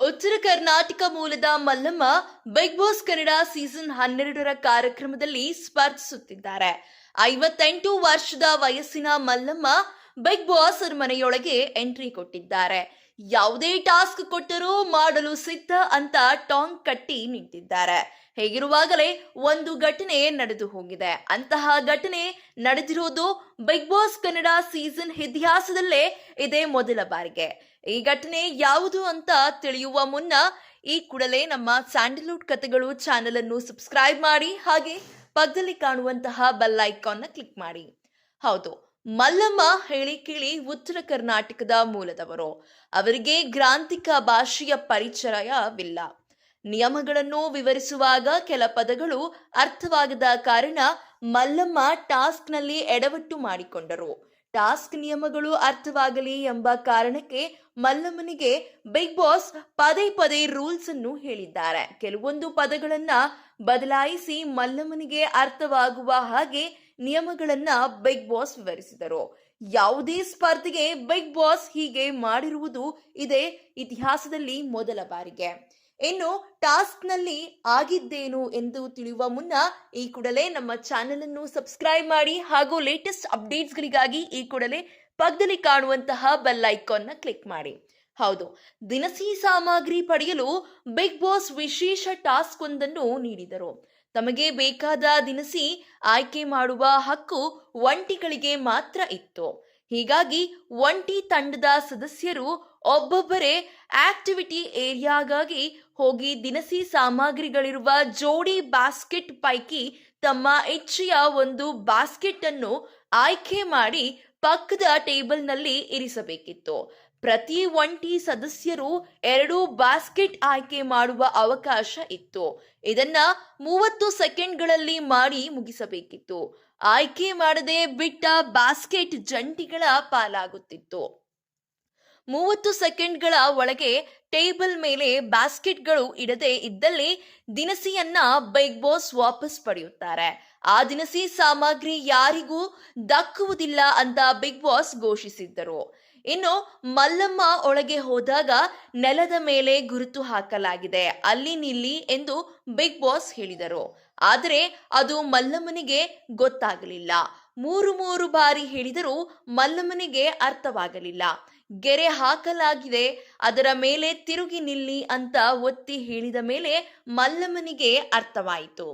ಉತ್ತರ ಕರ್ನಾಟಕ ಮೂಲದ Mallamma Bigg Boss Kannada season 12ರ ಕಾರ್ಯಕ್ರಮದಲ್ಲಿ ಸ್ಪರ್ಧಿಸುತ್ತಿದ್ದಾರೆ. 58 ವರ್ಷದ ವಯಸ್ಸಿನ ಮಲ್ಲಮ್ಮ ಬಿಗ್ ಬಾಸ್ ಮನೆಯೊಳಗೆ ಎಂಟ್ರಿ ಕೊಟ್ಟಿದ್ದಾರೆ. ಯಾವುದೇ ಟಾಸ್ಕ್ ಕೊಟ್ಟರೂ ಮಾಡಲು ಸಿದ್ಧ ಅಂತ ಟಾಂಗ್ ಕಟ್ಟಿ ನಿಂತಿದ್ದಾರೆ. ಹೇಗಿರುವಾಗಲೇ ಒಂದು ಘಟನೆ ನಡೆದು ಹೋಗಿದೆ. ಅಂತಹ ಘಟನೆ ನಡೆದಿರುವುದು ಬಿಗ್ ಬಾಸ್ ಕನ್ನಡ ಸೀಸನ್ ಇತಿಹಾಸದಲ್ಲೇ ಇದೇ ಮೊದಲ ಬಾರಿಗೆ. ಈ ಘಟನೆ ಯಾವುದು ಅಂತ ತಿಳಿಯುವ ಮುನ್ನ ಈ ಕೂಡಲೇ ನಮ್ಮ ಸ್ಯಾಂಡಲ್ವುಡ್ ಕಥೆಗಳು ಚಾನೆಲ್ ಅನ್ನು ಸಬ್ಸ್ಕ್ರೈಬ್ ಮಾಡಿ, ಹಾಗೆ ಪಕ್ಕದಲ್ಲಿ ಕಾಣುವಂತಹ ಬೆಲ್ ಐಕಾನ್ ಕ್ಲಿಕ್ ಮಾಡಿ. ಹೌದು, ಮಲ್ಲಮ್ಮ ಹೇಳಿ ಕೇಳಿ ಉತ್ತರ ಕರ್ನಾಟಕದ ಮೂಲದವರು. ಅವರಿಗೆ ಗ್ರಾಂಥಿಕ ಭಾಷೆಯ ಪರಿಚಯವಿಲ್ಲ. ನಿಯಮಗಳನ್ನು ವಿವರಿಸುವಾಗ ಕೆಲ ಪದಗಳು ಅರ್ಥವಾಗದ ಕಾರಣ ಮಲ್ಲಮ್ಮ ಟಾಸ್ಕ್ನಲ್ಲಿ ಎಡವಟ್ಟು ಮಾಡಿಕೊಂಡರು. ಟಾಸ್ಕ್ ನಿಯಮಗಳು ಅರ್ಥವಾಗಲಿ ಎಂಬ ಕಾರಣಕ್ಕೆ ಮಲ್ಲಮ್ಮನಿಗೆ ಬಿಗ್ ಬಾಸ್ ಪದೇ ಪದೇ ರೂಲ್ಸ್ ಅನ್ನು ಹೇಳಿದ್ದಾರೆ. ಕೆಲವೊಂದು ಪದಗಳನ್ನ ಬದಲಾಯಿಸಿ ಮಲ್ಲಮ್ಮನಿಗೆ ಅರ್ಥವಾಗುವ ಹಾಗೆ ನಿಯಮಗಳನ್ನ ಬಿಗ್ ಬಾಸ್ ವಿವರಿಸಿದರು. ಯಾವುದೇ ಸ್ಪರ್ಧೆಗೆ ಬಿಗ್ ಬಾಸ್ ಹೀಗೆ ಮಾಡಿರುವುದು ಇದೇ ಇತಿಹಾಸದಲ್ಲಿ ಮೊದಲ ಬಾರಿಗೆ. ಇನ್ನು ಟಾಸ್ಕ್ ನಲ್ಲಿ ಆಗಿದ್ದೇನು ಎಂದು ತಿಳಿಯುವ ಮುನ್ನ ಈ ಕೂಡಲೇ ನಮ್ಮ ಚಾನೆಲ್ ಅನ್ನು ಸಬ್ಸ್ಕ್ರೈಬ್ ಮಾಡಿ, ಹಾಗೂ ಲೇಟೆಸ್ಟ್ ಅಪ್ಡೇಟ್ಸ್ ಗಳಿಗಾಗಿ ಈ ಕೂಡಲೇ ಪಕ್ಕದಲ್ಲಿ ಕಾಣುವಂತಹ ಬೆಲ್ ಐಕಾನ್ ಕ್ಲಿಕ್ ಮಾಡಿ. ಹೌದು, ದಿನಸಿ ಸಾಮಗ್ರಿ ಪಡೆಯಲು ಬಿಗ್ ಬಾಸ್ ವಿಶೇಷ ಟಾಸ್ಕ್ ಒಂದನ್ನು ನೀಡಿದರು. ತಮಗೆ ಬೇಕಾದ ದಿನಸಿ ಆಯ್ಕೆ ಮಾಡುವ ಹಕ್ಕು ಒಂಟಿಗಳಿಗೆ ಮಾತ್ರ ಇತ್ತು. ಹೀಗಾಗಿ ಒಂಟಿ ತಂಡದ ಸದಸ್ಯರು ಒಬ್ಬೊಬ್ಬರೇ ಆಕ್ಟಿವಿಟಿ ಏರಿಯಾಗಾಗಿ ಹೋಗಿ ದಿನಸಿ ಸಾಮಗ್ರಿಗಳಿರುವ ಜೋಡಿ ಬಾಸ್ಕೆಟ್ ಪೈಕಿ ತಮ್ಮ ಇಚ್ಛೆಯ ಒಂದು ಬಾಸ್ಕೆಟ್ ಅನ್ನು ಆಯ್ಕೆ ಮಾಡಿ ಪಕ್ಕದ ಟೇಬಲ್ನಲ್ಲಿ ಇರಿಸಬೇಕಿತ್ತು. ಪ್ರತಿ ಒಂಟಿ ಸದಸ್ಯರು 2 ಬಾಸ್ಕೆಟ್ ಆಯ್ಕೆ ಮಾಡುವ ಅವಕಾಶ ಇತ್ತು. ಇದನ್ನ 30 ಸೆಕೆಂಡ್ಗಳಲ್ಲಿ ಮಾಡಿ ಮುಗಿಸಬೇಕಿತ್ತು. ಆಯ್ಕೆ ಮಾಡದೆ ಬಿಟ್ಟ ಬಾಸ್ಕೆಟ್ ಜಂಟಿಗಳ ಪಾಲಾಗುತ್ತಿತ್ತು. 30 ಸೆಕೆಂಡ್ಗಳ ಒಳಗೆ ಟೇಬಲ್ ಮೇಲೆ ಬಾಸ್ಕೆಟ್ಗಳು ಇಡದೆ ಇದ್ದಲ್ಲಿ ದಿನಸಿಯನ್ನ ಬಿಗ್ ಬಾಸ್ ವಾಪಸ್ ಪಡೆಯುತ್ತಾರೆ. ಆ ದಿನಸಿ ಸಾಮಗ್ರಿ ಯಾರಿಗೂ ದಕ್ಕುವುದಿಲ್ಲ ಅಂತ ಬಿಗ್ ಬಾಸ್ ಘೋಷಿಸಿದ್ದರು. ಇನ್ನು ಮಲ್ಲಮ್ಮ ಒಳಗೆ ಹೋದಾಗ ನೆಲದ ಮೇಲೆ ಗುರುತು ಹಾಕಲಾಗಿದೆ, ಅಲ್ಲಿ ನಿಲ್ಲಿ ಎಂದು ಬಿಗ್ ಬಾಸ್ ಹೇಳಿದರು. ಆದರೆ ಅದು ಮಲ್ಲಮ್ಮನಿಗೆ ಗೊತ್ತಾಗಲಿಲ್ಲ. 3 ಬಾರಿ ಹೇಳಿದರೂ ಮಲ್ಲಮ್ಮನಿಗೆ ಅರ್ಥವಾಗಲಿಲ್ಲ. ಗೆರೆ ಹಾಕಲಾಗಿದೆ, ಅದರ ಮೇಲೆ ತಿರುಗಿ ನಿಲ್ಲಿ ಅಂತ ಒತ್ತಿ ಹೇಳಿದ ಮೇಲೆ ಮಲ್ಲಮ್ಮನಿಗೆ ಅರ್ಥವಾಯಿತು.